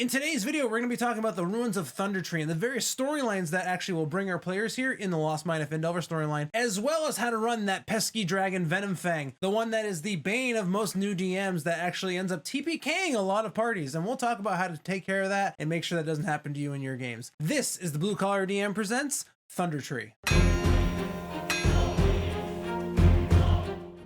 In today's video, we're going to be talking about the ruins of Thundertree and the various storylines that actually will bring our players here in the Lost Mine of Phandelver storyline, as well as how to run that pesky dragon Venomfang, the one that is the bane of most new DMs that actually ends up TPKing a lot of parties. And we'll talk about how to take care of that and make sure that doesn't happen to you in your games. This is the Blue Collar DM presents Thundertree.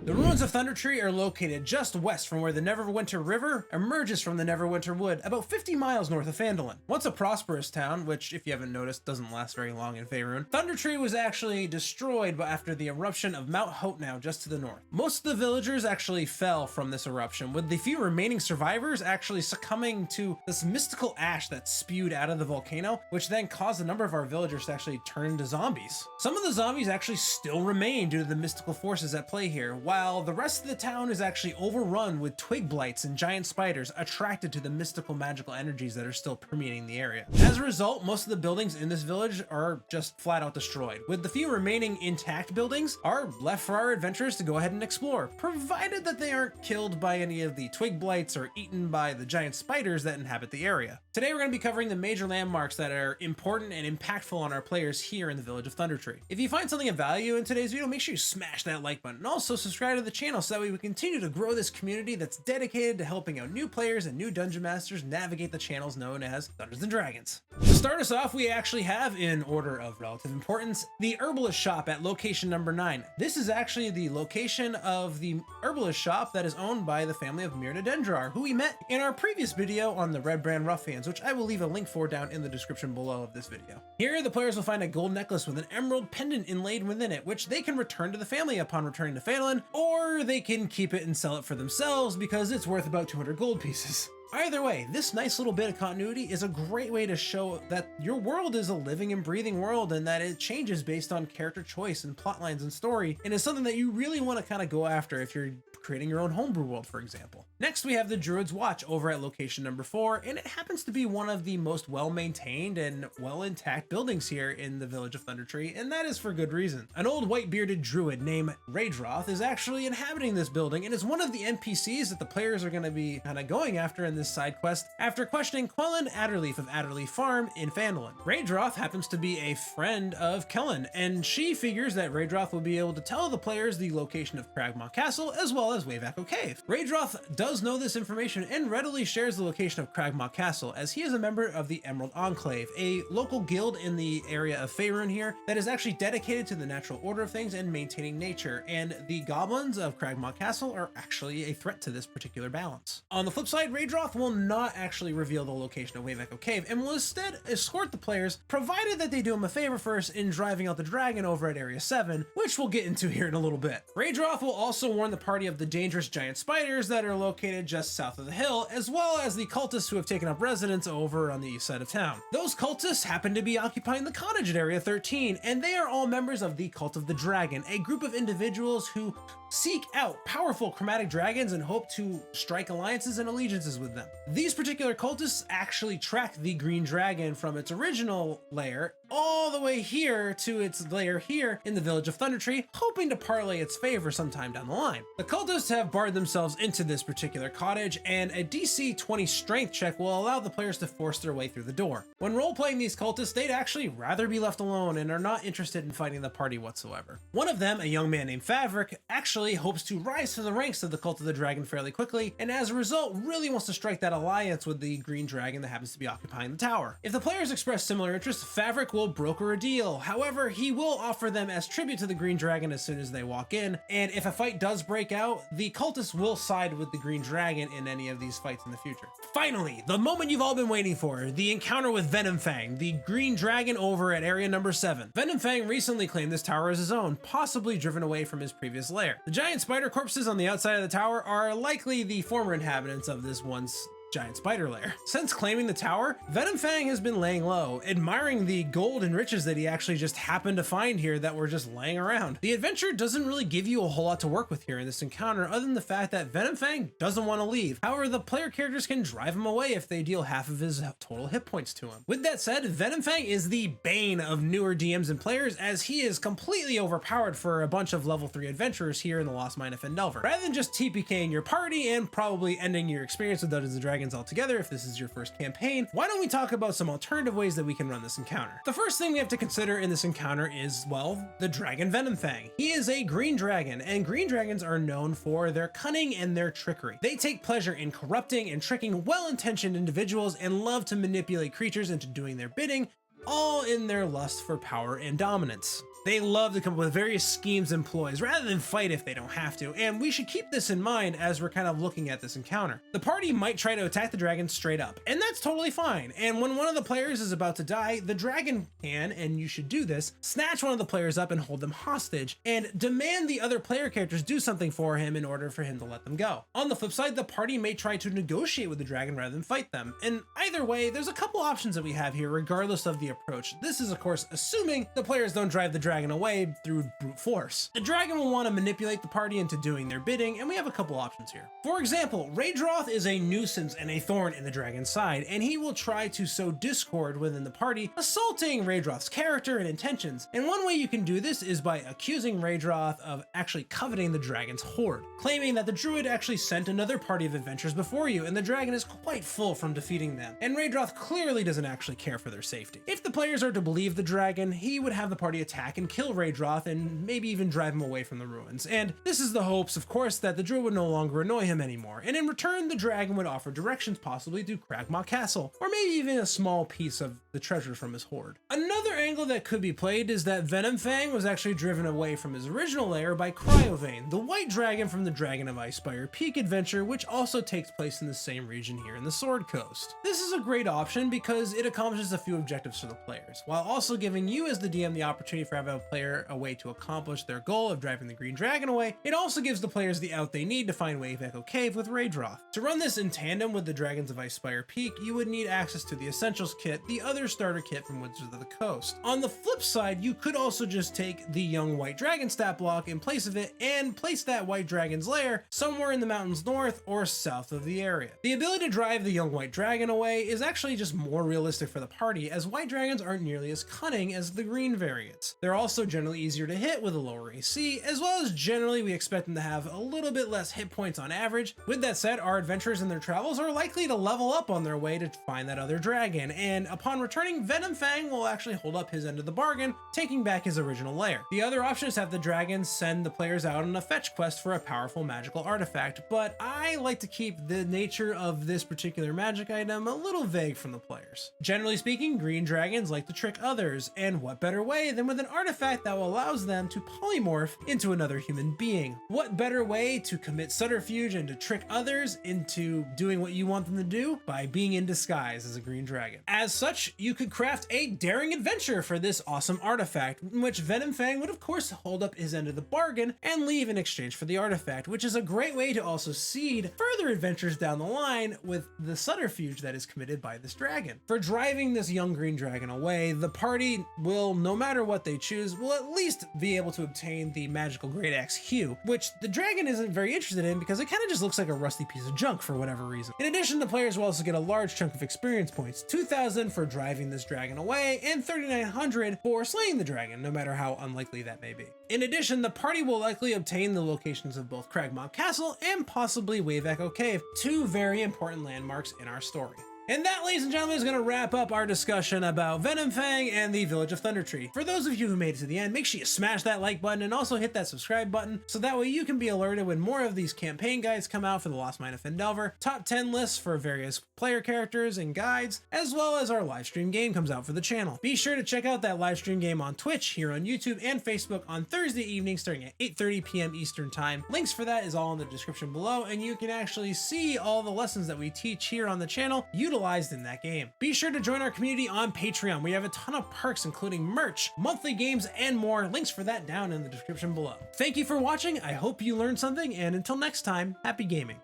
The ruins of Thundertree are located just west from where the Neverwinter River emerges from the Neverwinter Wood, about 50 miles north of Phandalin. Once a prosperous town, which, if you haven't noticed, doesn't last very long in Faerun, Thundertree was actually destroyed after the eruption of Mount Hotnow just to the north. Most of the villagers actually fell from this eruption, with the few remaining survivors actually succumbing to this mystical ash that spewed out of the volcano, which then caused a number of our villagers to actually turn into zombies. Some of the zombies actually still remain due to the mystical forces at play here, while the rest of the town is actually overrun with twig blights and giant spiders attracted to the mystical magical energies that are still permeating the area. As a result, most of the buildings in this village are just flat out destroyed, with the few remaining intact buildings are left for our adventurers to go ahead and explore, provided that they aren't killed by any of the twig blights or eaten by the giant spiders that inhabit the area. Today we're going to be covering the major landmarks that are important and impactful on our players here in the village of Thundertree. If you find something of value in today's video, make sure you smash that like button and also subscribe to the channel so that way we continue to grow this community that's dedicated to helping out new players and new dungeon masters navigate the channels known as Dungeons and Dragons. To start us off, we actually have, in order of relative importance, the herbalist shop at location number 9. This is actually the location of the herbalist shop that is owned by the family of Myrna Dendrar, who we met in our previous video on the Red Brand Ruffians, which I will leave a link for down in the description below of this video. Here, the players will find a gold necklace with an emerald pendant inlaid within it, which they can return to the family upon returning to Phandalin, or they can keep it and sell it for themselves because it's worth about 200 gold pieces. Either way, this nice little bit of continuity is a great way to show that your world is a living and breathing world and that it changes based on character choice and plot lines and story, and is something that you really want to kind of go after if you're creating your own homebrew world, for example. Next, we have the Druid's Watch over at location number 4, and it happens to be one of the most well-maintained and well-intact buildings here in the village of Thundertree, and that is for good reason. An old white-bearded druid named Reithroth is actually inhabiting this building and is one of the NPCs that the players are going to be kind of going after in this side quest after questioning Quellen Adderleaf of Adderleaf Farm in Phandalin. Reithroth happens to be a friend of Kellen, and she figures that Reithroth will be able to tell the players the location of Cragmaw Castle as well as Wave-Echo Cave. Reithroth does know this information and readily shares the location of Cragmaw Castle, as he is a member of the Emerald Enclave, a local guild in the area of Faerun here that is actually dedicated to the natural order of things and maintaining nature, and the goblins of Cragmaw Castle are actually a threat to this particular balance. On the flip side, Reithroth will not actually reveal the location of Wave-Echo Cave and will instead escort the players, provided that they do him a favor first in driving out the dragon over at Area 7, which we'll get into here in a little bit. Reithroth will also warn the party of the dangerous giant spiders that are located just south of the hill, as well as the cultists who have taken up residence over on the east side of town. Those cultists happen to be occupying the cottage at Area 13, and they are all members of the Cult of the Dragon, a group of individuals who seek out powerful chromatic dragons and hope to strike alliances and allegiances with them. These particular cultists actually track the green dragon from its original lair all the way here to its lair here in the village of Thundertree, hoping to parlay its favor sometime down the line. The cultists have barred themselves into this particular cottage, and a DC 20 strength check will allow the players to force their way through the door. When role-playing these cultists, they'd actually rather be left alone and are not interested in fighting the party whatsoever. One of them, a young man named Favric, actually hopes to rise to the ranks of the Cult of the Dragon fairly quickly, and as a result really wants to strike that alliance with the green dragon that happens to be occupying the tower. If the players express similar interest, Favric will broker a deal. However, he will offer them as tribute to the green dragon as soon as they walk in, and if a fight does break out, the cultists will side with the green dragon in any of these fights in the future. Finally, the moment you've all been waiting for, the encounter with Venomfang, the green dragon over at area number 7. Venomfang recently claimed this tower as his own, possibly driven away from his previous lair. The giant spider corpses on the outside of the tower are likely the former inhabitants of this once giant spider lair. Since claiming the tower, Venomfang has been laying low, admiring the gold and riches that he actually just happened to find here that were just laying around. The adventure doesn't really give you a whole lot to work with here in this encounter, other than the fact that Venomfang doesn't want to leave. However, the player characters can drive him away if they deal half of his total hit points to him. With that said, Venomfang is the bane of newer DMs and players, as he is completely overpowered for a bunch of level 3 adventurers here in the Lost Mine of Phandelver. Rather than just TPKing your party and probably ending your experience with Dungeons & Dragons dragons altogether if this is your first campaign, why don't we talk about some alternative ways that we can run this encounter? The first thing we have to consider in this encounter is, well, the dragon Venomfang. He is a green dragon, and green dragons are known for their cunning and their trickery. They take pleasure in corrupting and tricking well-intentioned individuals and love to manipulate creatures into doing their bidding, all in their lust for power and dominance. They love to come up with various schemes and ploys rather than fight if they don't have to, and we should keep this in mind as we're kind of looking at this encounter. The party might try to attack the dragon straight up, and that's totally fine. And when one of the players is about to die, the dragon can, and you should do this, snatch one of the players up and hold them hostage, and demand the other player characters do something for him in order for him to let them go. On the flip side, the party may try to negotiate with the dragon rather than fight them. And either way, there's a couple options that we have here regardless of the approach. This is of course assuming the players don't drive the dragon away through brute force. The dragon will want to manipulate the party into doing their bidding, and we have a couple options here. For example, Reithroth is a nuisance and a thorn in the dragon's side, and he will try to sow discord within the party, assaulting Reithroth's character and intentions. And one way you can do this is by accusing Reithroth of actually coveting the dragon's hoard, claiming that the druid actually sent another party of adventurers before you, and the dragon is quite full from defeating them, and Reithroth clearly doesn't actually care for their safety. If the players are to believe the dragon, he would have the party attack and kill Reithroth and maybe even drive him away from the ruins. And this is the hopes, of course, that the druid would no longer annoy him anymore. And in return, the dragon would offer directions possibly to Cragmaw Castle, or maybe even a small piece of the treasure from his hoard. Another angle that could be played is that Venomfang was actually driven away from his original lair by Cryovane, the white dragon from the Dragon of Icespire Peak adventure, which also takes place in the same region here in the Sword Coast. This is a great option because it accomplishes a few objectives for the players, while also giving you as the DM the opportunity for having a player a way to accomplish their goal of driving the green dragon away. It also gives the players the out they need to find Wave Echo Cave with Reithroth. To run this in tandem with the Dragons of Icespire Peak, you would need access to the Essentials kit, the other starter kit from Wizards of the Coast. On the flip side, you could also just take the young white dragon stat block in place of it and place that white dragon's lair somewhere in the mountains north or south of the area. The ability to drive the young white dragon away is actually just more realistic for the party, as white dragons aren't nearly as cunning as the green variants. They're also generally easier to hit with a lower AC, as well as generally we expect them to have a little bit less hit points on average. With that said, our adventurers in their travels are likely to level up on their way to find that other dragon, and upon returning, Venomfang will actually hold up his end of the bargain, taking back his original lair. The other option is have the dragon send the players out on a fetch quest for a powerful magical artifact, but I like to keep the nature of this particular magic item a little vague from the players. Generally speaking, green dragons like to trick others, and what better way than with an artifact that allows them to polymorph into another human being? What better way to commit subterfuge and to trick others into doing what you want them to do? By being in disguise as a green dragon. As such, you could craft a daring adventure for this awesome artifact, in which Venomfang would of course hold up his end of the bargain and leave in exchange for the artifact, which is a great way to also seed further adventures down the line with the subterfuge that is committed by this dragon. For driving this young green dragon away, the party will, no matter what they choose, will at least be able to obtain the magical great axe Hue, which the dragon isn't very interested in because it kind of just looks like a rusty piece of junk for whatever reason. In addition, the players will also get a large chunk of experience points, 2,000 for driving this dragon away and 3,900 for slaying the dragon, no matter how unlikely that may be. In addition, the party will likely obtain the locations of both Cragmaw Castle and possibly Wave Echo Cave, two very important landmarks in our story. And that, ladies and gentlemen, is going to wrap up our discussion about Venomfang and the village of Thundertree. For those of you who made it to the end, make sure you smash that like button and also hit that subscribe button so that way you can be alerted when more of these campaign guides come out for the Lost Mine of Phandelver, top 10 lists for various player characters and guides, as well as our live stream game comes out for the channel. Be sure to check out that live stream game on Twitch, here on YouTube, and Facebook on Thursday evening starting at 8:30 p.m. Eastern Time. Links for that is all in the description below, and you can actually see all the lessons that we teach here on the channel utilized in that game. Be sure to join our community on Patreon. We have a ton of perks, including merch, monthly games, and more. Links for that down in the description below. Thank you for watching. I hope you learned something, and until next time, happy gaming.